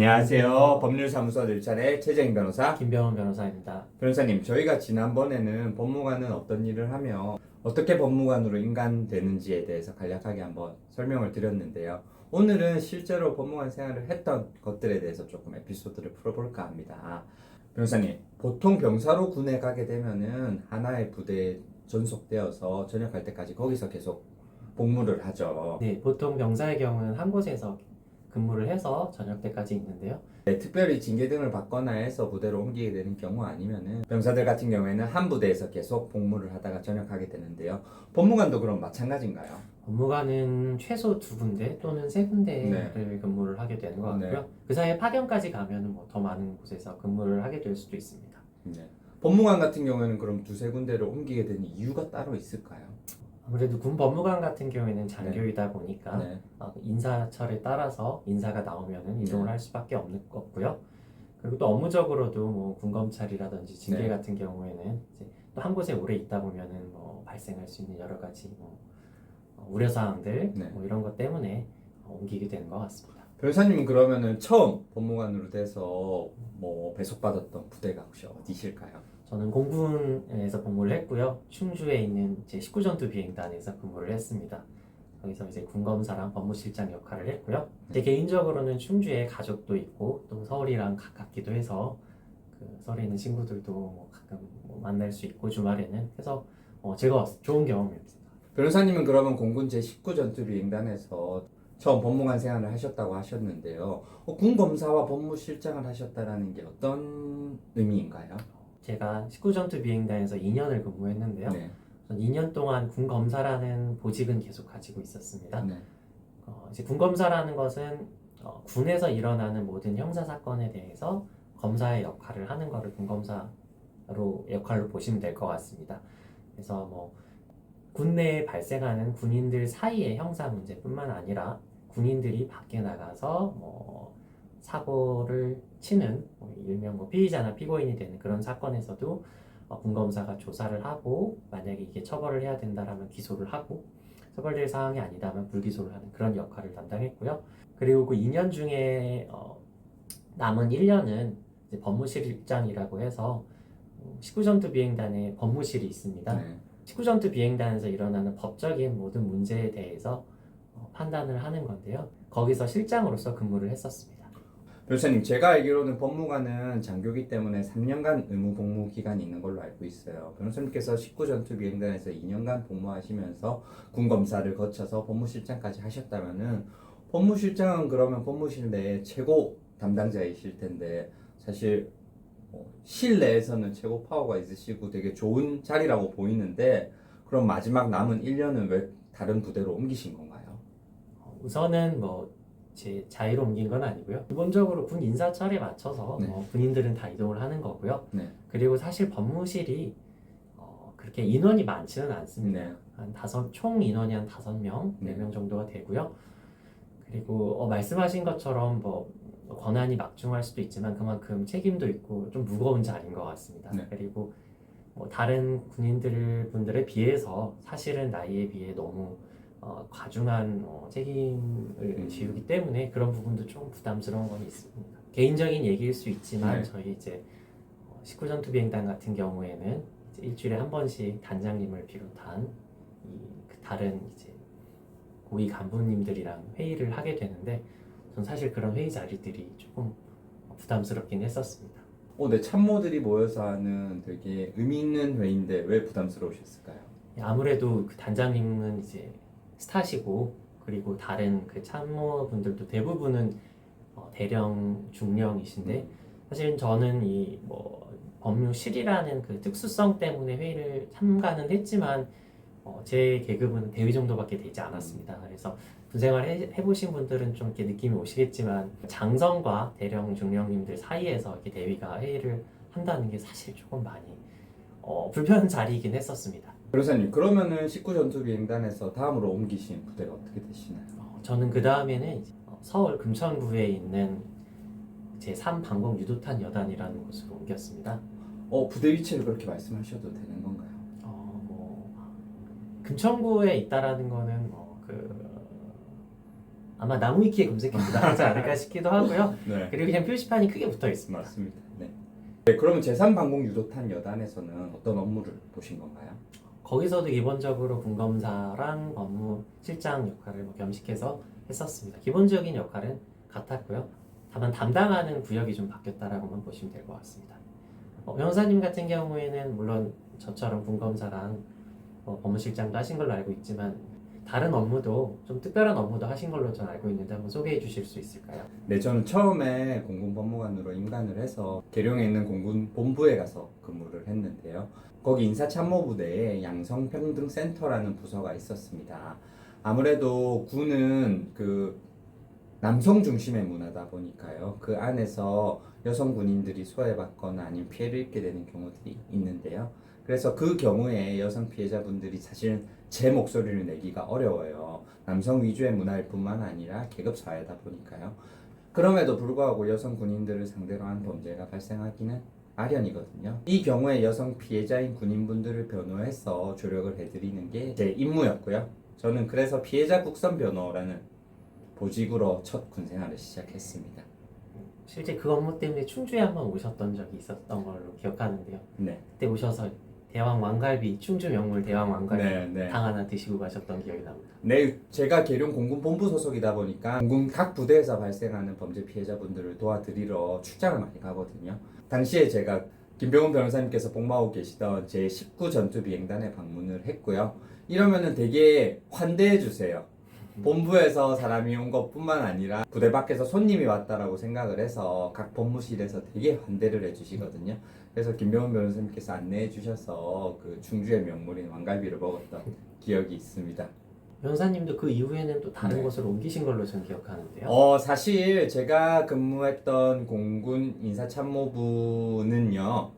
안녕하세요. 법률사무소 늘찬의 최재인 변호사. 김병원 변호사입니다. 변호사님, 저희가 지난번에는 법무관은 어떤 일을 하며 어떻게 법무관으로 인간되는지에 대해서 간략하게 한번 설명을 드렸는데요. 오늘은 실제로 법무관 생활을 했던 것들에 대해서 조금 에피소드를 풀어볼까 합니다. 변호사님, 보통 병사로 군에 가게 되면은 하나의 부대에 전속되어서 전역할 때까지 거기서 계속 복무를 하죠. 네, 보통 병사의 경우는 한 곳에서 근무를 해서 저녁 때까지 있는데요. 네, 특별히 징계 등을 받거나 해서 부대로 옮기게 되는 경우 아니면은 병사들 같은 경우에는 한 부대에서 계속 복무를 하다가 전역하게 되는데요. 법무관도 그럼 마찬가지인가요? 법무관은 최소 2군데 또는 3군데를 네. 근무를 하게 되는 것 같고요. 네. 그 사이에 파견까지 가면 뭐 더 많은 곳에서 근무를 하게 될 수도 있습니다. 네. 법무관 같은 경우에는 그럼 두세 군데를 옮기게 되는 이유가 따로 있을까요? 아무래도 군 법무관 같은 경우에는 장교이다 보니까 네. 인사철에 따라서 인사가 나오면은 이동을 네. 할 수밖에 없고요. 그리고 또 업무적으로도 뭐 군검찰이라든지 징계 네. 같은 경우에는 이제 또 한 곳에 오래 있다 보면은 뭐 발생할 수 있는 여러 가지 우려 사항들 네. 뭐 이런 것 때문에 옮기게 되는 것 같습니다. 변호사님은 그러면은 처음 법무관으로 돼서 뭐 배속받았던 부대가 혹시 어디실까요? 저는 공군에서 복무를 했고요. 충주에 있는 제 19전투 비행단에서 근무를 했습니다. 거기서 이제 군검사랑 법무실장 역할을 했고요. 제 개인적으로는 충주에 가족도 있고 또 서울이랑 가깝기도 해서 그 서울에 있는 친구들도 뭐 가끔 뭐 만날 수 있고 주말에는 해서 즐거웠어요. 좋은 경험이었습니다. 변호사님은 그러면 공군 제19 전투비행단에서 처음 법무관 생활을 하셨다고 하셨는데요. 군 검사와 법무실장을 하셨다라는 게 어떤 의미인가요? 제가 19전투 비행단에서 2년을 근무했는데요. 네. 전 2년 동안 군검사라는 보직은 계속 가지고 있었습니다. 네. 이제 군검사라는 것은 군에서 일어나는 모든 형사 사건에 대해서 검사의 역할을 하는 것을 군검사로 역할로 보시면 될 것 같습니다. 그래서 뭐 군내에 발생하는 군인들 사이의 형사 문제뿐만 아니라 군인들이 밖에 나가서 뭐 사고를 치는 일명 뭐 피의자나 피고인이 되는 그런 사건에서도 군검사가 조사를 하고 만약에 이게 처벌을 해야 된다라면 기소를 하고 처벌될 사항이 아니다면 불기소를 하는 그런 역할을 담당했고요. 그리고 그 2년 중에 남은 1년은 이제 법무실장이라고 해서 19전투 비행단에 법무실이 있습니다. 네. 19전투 비행단에서 일어나는 법적인 모든 문제에 대해서 판단을 하는 건데요. 거기서 실장으로서 근무를 했었습니다. 변호사님, 제가 알기로는 법무관은 장교기 때문에 3년간 의무 복무 기간이 있는 걸로 알고 있어요. 변호사님께서 19전투 비행단에서 2년간 복무하시면서 군 검사를 거쳐서 법무실장까지 하셨다면은 법무실장은 그러면 법무실 내에 최고 담당자이실 텐데 사실 실내에서는 최고 파워가 있으시고 되게 좋은 자리라고 보이는데 그럼 마지막 남은 1년은 왜 다른 부대로 옮기신 건가요? 우선은 제 자유로 옮긴 건 아니고요. 기본적으로 군 인사철에 맞춰서 네. 군인들은 다 이동을 하는 거고요. 네. 그리고 사실 법무실이 그렇게 인원이 많지는 않습니다. 네. 총 인원이 한 5명, 네. 4명 정도가 되고요. 그리고 말씀하신 것처럼 권한이 막중할 수도 있지만 그만큼 책임도 있고 좀 무거운 자리인 것 같습니다. 네. 그리고 다른 분들에 비해서 사실은 나이에 비해 너무 과중한 책임을 지우기 때문에 그런 부분도 좀 부담스러운 건 있습니다. 개인적인 얘기일 수 있지만 네. 저희 이제 19전투 비행단 같은 경우에는 이제 일주일에 한 번씩 단장님을 비롯한 다른 이제 고위 간부님들이랑 회의를 하게 되는데 전 사실 그런 회의 자리들이 조금 부담스럽긴 했었습니다. 네, 참모들이 모여서 하는 되게 의미 있는 회의인데 왜 부담스러우셨을까요? 아무래도 그 단장님은 이제 스타시고 그리고 다른 그 참모분들도 대부분은 대령 중령이신데 사실은 저는 이 법무실이라는 그 특수성 때문에 회의를 참가는 했지만 제 계급은 대위 정도밖에 되지 않았습니다. 그래서 군생활 해보신 분들은 좀 이렇게 느낌이 오시겠지만 장성과 대령 중령님들 사이에서 이렇게 대위가 회의를 한다는 게 사실 조금 많이 불편한 자리이긴 했었습니다. 변호사님, 그러면은 19전투비행단에서 다음으로 옮기신 부대가 어떻게 되시나요? 저는 그 다음에는 서울 금천구에 있는 제3방공 유도탄 여단이라는 곳으로 옮겼습니다. 부대 위치를 그렇게 말씀하셔도 되는 건가요? 금천구에 있다라는 거는 아마 나무위키에 검색해도 나오지 않을까 싶기도 하고요. 네. 그리고 그냥 표지판이 크게 붙어 있습니다. 맞습니다. 네. 네, 그러면 제3방공 유도탄 여단에서는 어떤 업무를 보신 건가요? 거기서도 기본적으로 군검사랑 법무실장 역할을 뭐 겸식해서 했었습니다. 기본적인 역할은 같았고요. 다만 담당하는 구역이 좀 바뀌었다라고만 보시면 될 것 같습니다. 변호사님 같은 경우에는 물론 저처럼 군검사랑 법무실장도 하신 걸로 알고 있지만 다른 업무도 좀 특별한 업무도 하신 걸로 저는 알고 있는데 한번 소개해 주실 수 있을까요? 네, 저는 처음에 공군법무관으로 임관을 해서 계룡에 있는 공군본부에 가서 근무를 했는데요. 거기 인사참모부대에 양성평등센터라는 부서가 있었습니다. 아무래도 군은 그 남성 중심의 문화다 보니까요. 그 안에서 여성 군인들이 소외받거나 아니면 피해를 입게 되는 경우들이 있는데요. 그래서 그 경우에 여성 피해자분들이 사실 제 목소리를 내기가 어려워요. 남성 위주의 문화일 뿐만 아니라 계급 사회다 보니까요. 그럼에도 불구하고 여성 군인들을 상대로 한 범죄가 발생하기는 마련이거든요. 이 경우에 여성 피해자인 군인분들을 변호해서 조력을 해드리는 게 제 임무였고요. 저는 그래서 피해자 국선 변호라는 보직으로 첫 군생활을 시작했습니다. 실제 그 업무 때문에 충주에 한번 오셨던 적이 있었던 걸로 기억하는데요. 네, 그때 오셔서 대왕 왕갈비, 충주 명물 대왕 왕갈비 네. 당 하나 드시고 가셨던 기억이 납니다. 네, 제가 계룡 공군본부 소속이다 보니까 공군 각 부대에서 발생하는 범죄 피해자분들을 도와드리러 출장을 많이 가거든요. 당시에 제가 김병훈 변호사님께서 복무하고 계시던 제19 전투비행단에 방문을 했고요. 이러면은 되게 환대해 주세요. 본부에서 사람이 온 것뿐만 아니라 부대 밖에서 손님이 왔다라고 생각을 해서 각 법무실에서 되게 환대를 해주시거든요. 그래서 김병훈 변호사님께서 안내해 주셔서 그 충주의 명물인 왕갈비를 먹었던 기억이 있습니다. 변호사님도 그 이후에는 또 다른 네. 곳으로 옮기신 걸로 저는 기억하는데요. 사실 제가 근무했던 공군 인사참모부는요,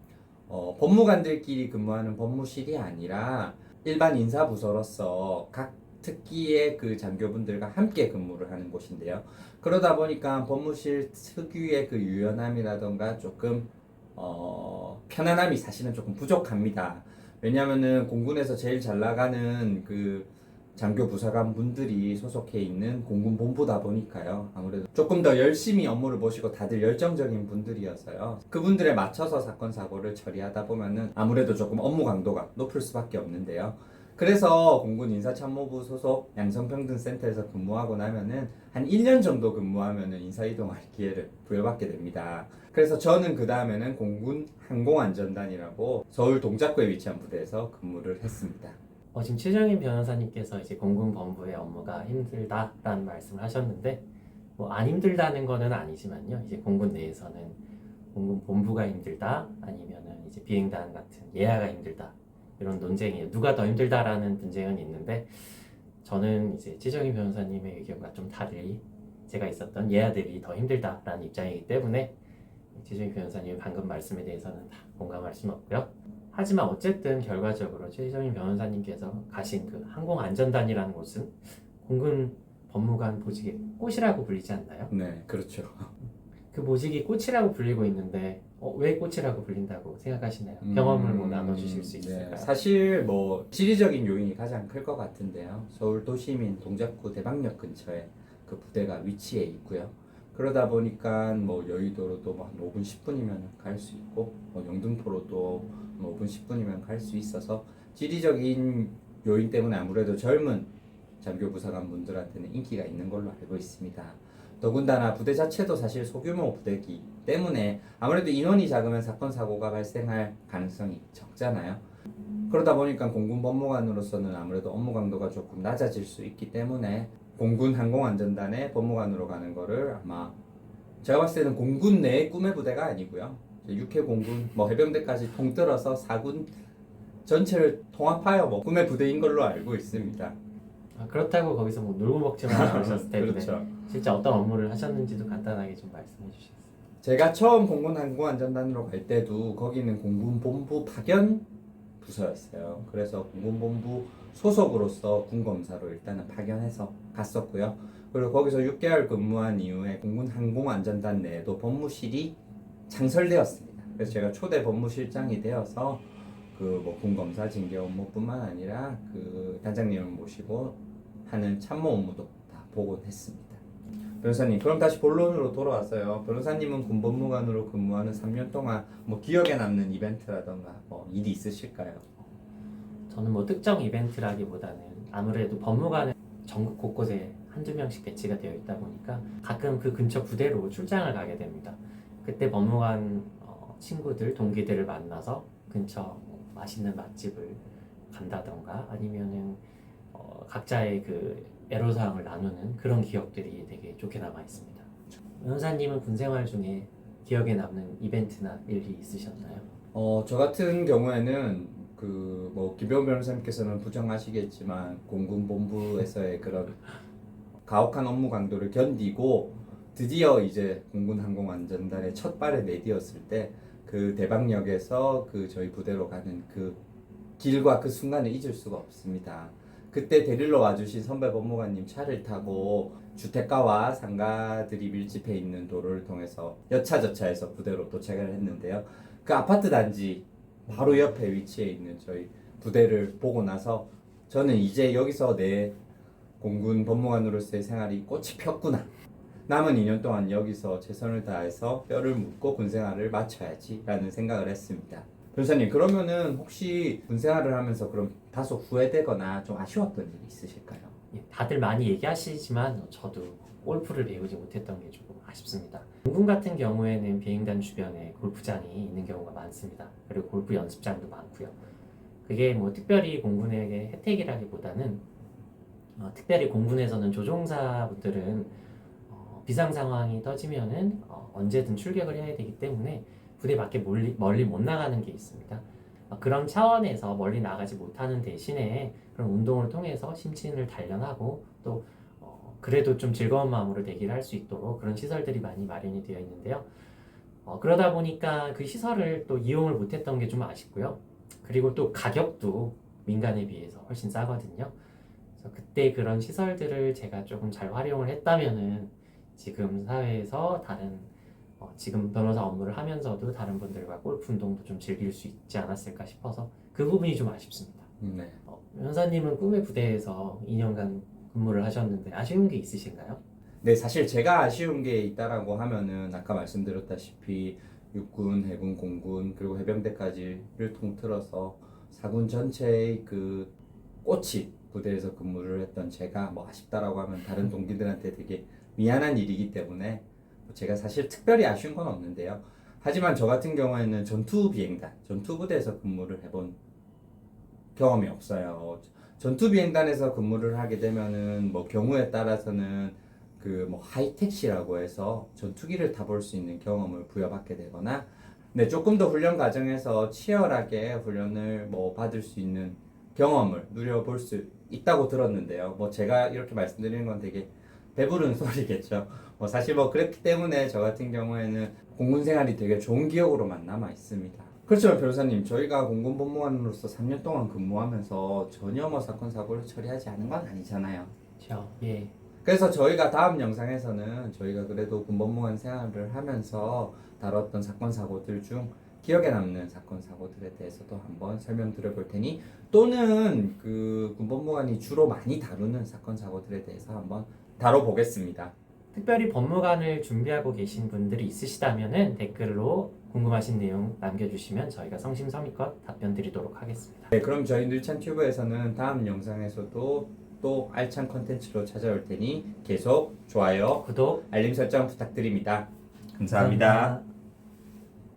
법무관들끼리 근무하는 법무실이 아니라 일반 인사부서로서 각 특기의 그 장교분들과 함께 근무를 하는 곳인데요. 그러다 보니까 법무실 특유의 그 유연함이라던가 조금 편안함이 사실은 조금 부족합니다. 왜냐하면은 공군에서 제일 잘 나가는 그 장교 부사관 분들이 소속해 있는 공군 본부다 보니까요. 아무래도 조금 더 열심히 업무를 보시고 다들 열정적인 분들이어서요. 그분들에 맞춰서 사건 사고를 처리하다 보면은 아무래도 조금 업무 강도가 높을 수밖에 없는데요. 그래서 공군 인사참모부 소속 양성평등센터에서 근무하고 나면은 한 1년 정도 근무하면은 인사이동할 기회를 부여받게 됩니다. 그래서 저는 그 다음에는 공군 항공안전단이라고 서울 동작구에 위치한 부대에서 근무를 했습니다. 지금 최정인 변호사님께서 이제 공군 본부의 업무가 힘들다라는 말씀을 하셨는데 뭐 안 힘들다는 거는 아니지만요. 이제 공군 내에서는 공군 본부가 힘들다 아니면은 이제 비행단 같은 예하가 힘들다 이런 논쟁이 누가 더 힘들다라는 분쟁은 있는데 저는 이제 최정인 변호사님의 의견과 좀 달리 제가 있었던 예하들이 더 힘들다라는 입장이기 때문에 최정인 변호사님의 방금 말씀에 대해서는 다 공감할 수는 없고요. 하지만 어쨌든 결과적으로 최정인 변호사님께서 가신 그 항공안전단이라는 곳은 공군 법무관 보직의 꽃이라고 불리지 않나요? 네, 그렇죠. 그 보직이 꽃이라고 불리고 있는데 왜 꽃이라고 불린다고 생각하시나요? 경험을 뭐 나눠주실 수 있을까요? 네, 사실 뭐 지리적인 요인이 가장 클 것 같은데요. 서울 도시민 동작구 대방역 근처에 그 부대가 위치해 있고요. 그러다 보니까 뭐 여의도로도 뭐 한 5분 10분이면 갈 수 있고 뭐 영등포로도 5분 10분이면 갈 수 있어서 지리적인 요인 때문에 아무래도 젊은 장교 부사관 분들한테는 인기가 있는 걸로 알고 있습니다. 더군다나 부대 자체도 사실 소규모 부대이기 때문에 아무래도 인원이 작으면 사건 사고가 발생할 가능성이 적잖아요. 그러다 보니까 공군 법무관으로서는 아무래도 업무 강도가 조금 낮아질 수 있기 때문에 공군 항공안전단의 법무관으로 가는 거를 아마 제가 봤을 때는 공군 내의 꿈의 부대가 아니고요. 육해 공군 뭐 해병대까지 통틀어서 4군 전체를 통합하여 뭐 꿈의 부대인 걸로 알고 있습니다. 그렇다고 거기서 뭐 놀고 먹지만 않으셨을 텐데 그렇죠. 실제 어떤 업무를 하셨는지도 간단하게 좀 말씀해 주시겠어요? 제가 처음 공군 항공안전단으로 갈 때도 거기는 공군 본부 파견 부서였어요. 그래서 공군 본부 소속으로서 군 검사로 일단은 파견해서 갔었고요. 그리고 거기서 6개월 근무한 이후에 공군 항공안전단 내에도 법무실이 창설되었습니다. 그래서 제가 초대 법무실장이 되어서 그 뭐 군 검사 징계 업무뿐만 아니라 그 단장님을 모시고 하는 참모 업무도 다 보곤 했습니다. 변호사님, 그럼 다시 본론으로 돌아왔어요. 변호사님은 군법무관으로 근무하는 3년 동안 뭐 기억에 남는 이벤트라던가 뭐 일이 있으실까요? 저는 뭐 특정 이벤트라기보다는 아무래도 법무관은 전국 곳곳에 한두 명씩 배치가 되어 있다 보니까 가끔 그 근처 부대로 출장을 가게 됩니다. 그때 법무관 친구들, 동기들을 만나서 근처 맛있는 맛집을 간다던가 아니면은 각자의 그 애로사항을 나누는 그런 기억들이 되게 좋게 남아 있습니다. 변호사님은 군 생활 중에 기억에 남는 이벤트나 일이 있으셨나요? 저 같은 경우에는 그 뭐 김병훈 변호사님께서는 부정하시겠지만 공군 본부에서의 그런 가혹한 업무 강도를 견디고 드디어 이제 공군 항공안전단의 첫 발을 내디뎠을 때 그 대방역에서 그 저희 부대로 가는 그 길과 그 순간을 잊을 수가 없습니다. 그때 데리러 와주신 선배 법무관님 차를 타고 주택가와 상가들이 밀집해 있는 도로를 통해서 여차저차해서 부대로 도착을 했는데요. 그 아파트 단지 바로 옆에 위치해 있는 저희 부대를 보고 나서 저는 이제 여기서 내 공군 법무관으로서의 생활이 꽃이 폈구나. 남은 2년 동안 여기서 최선을 다해서 뼈를 묻고 군생활을 마쳐야지 라는 생각을 했습니다. 변호사님, 그러면은 혹시 군생활을 하면서 그럼 다소 후회되거나 좀 아쉬웠던 일이 있으실까요? 예, 다들 많이 얘기하시지만 저도 골프를 배우지 못했던 게 조금 아쉽습니다. 공군 같은 경우에는 비행단 주변에 골프장이 있는 경우가 많습니다. 그리고 골프 연습장도 많고요. 그게 뭐 특별히 공군에게 혜택이라기보다는 특별히 공군에서는 조종사분들은 비상 상황이 터지면은 언제든 출격을 해야 되기 때문에 부대 밖에 멀리 못 나가는 게 있습니다. 그런 차원에서 멀리 나가지 못하는 대신에 그런 운동을 통해서 심신을 단련하고 또 그래도 좀 즐거운 마음으로 대기를 할 수 있도록 그런 시설들이 많이 마련이 되어 있는데요. 그러다 보니까 그 시설을 또 이용을 못했던 게 좀 아쉽고요. 그리고 또 가격도 민간에 비해서 훨씬 싸거든요. 그래서 그때 그런 시설들을 제가 조금 잘 활용을 했다면은 지금 사회에서 다른 지금 변호사 업무를 하면서도 다른 분들과 골프 운동도 좀 즐길 수 있지 않았을까 싶어서 그 부분이 좀 아쉽습니다. 네. 변호사님은 꿈의 부대에서 2년간 근무를 하셨는데 아쉬운 게 있으신가요? 네, 사실 제가 아쉬운 게 있다라고 하면은 아까 말씀드렸다시피 육군, 해군, 공군 그리고 해병대까지를 통틀어서 사군 전체의 그 꽃이 부대에서 근무를 했던 제가 뭐 아쉽다라고 하면 다른 동기들한테 되게 미안한 일이기 때문에 제가 사실 특별히 아쉬운 건 없는데요. 하지만 저 같은 경우에는 전투 비행단, 전투 부대에서 근무를 해본 경험이 없어요. 전투 비행단에서 근무를 하게 되면은 뭐 경우에 따라서는 그 뭐 하이택시라고 해서 전투기를 타볼 수 있는 경험을 부여받게 되거나, 네, 조금 더 훈련 과정에서 치열하게 훈련을 뭐 받을 수 있는 경험을 누려볼 수 있다고 들었는데요. 뭐 제가 이렇게 말씀드리는 건 되게 배부른 소리겠죠. 뭐 사실 뭐 그렇기 때문에 저 같은 경우에는 공군 생활이 되게 좋은 기억으로만 남아 있습니다. 그렇죠, 변호사님. 저희가 공군 법무관으로서 3년 동안 근무하면서 전혀 뭐 사건 사고를 처리하지 않은 건 아니잖아요. 그렇죠. 예. 그래서 저희가 다음 영상에서는 저희가 그래도 군법무관 생활을 하면서 다뤘던 사건 사고들 중 기억에 남는 사건 사고들에 대해서도 한번 설명드려 볼 테니, 또는 그 군법무관이 주로 많이 다루는 사건 사고들에 대해서 한번 다뤄보겠습니다. 특별히 법무관을 준비하고 계신 분들이 있으시다면은 댓글로 궁금하신 내용 남겨주시면 저희가 성심성의껏 답변 드리도록 하겠습니다. 네, 그럼 저희 늘찬 튜브에서는 다음 영상에서도 또 알찬 컨텐츠로 찾아올 테니 계속 좋아요, 구독, 알림 설정 부탁드립니다. 감사합니다.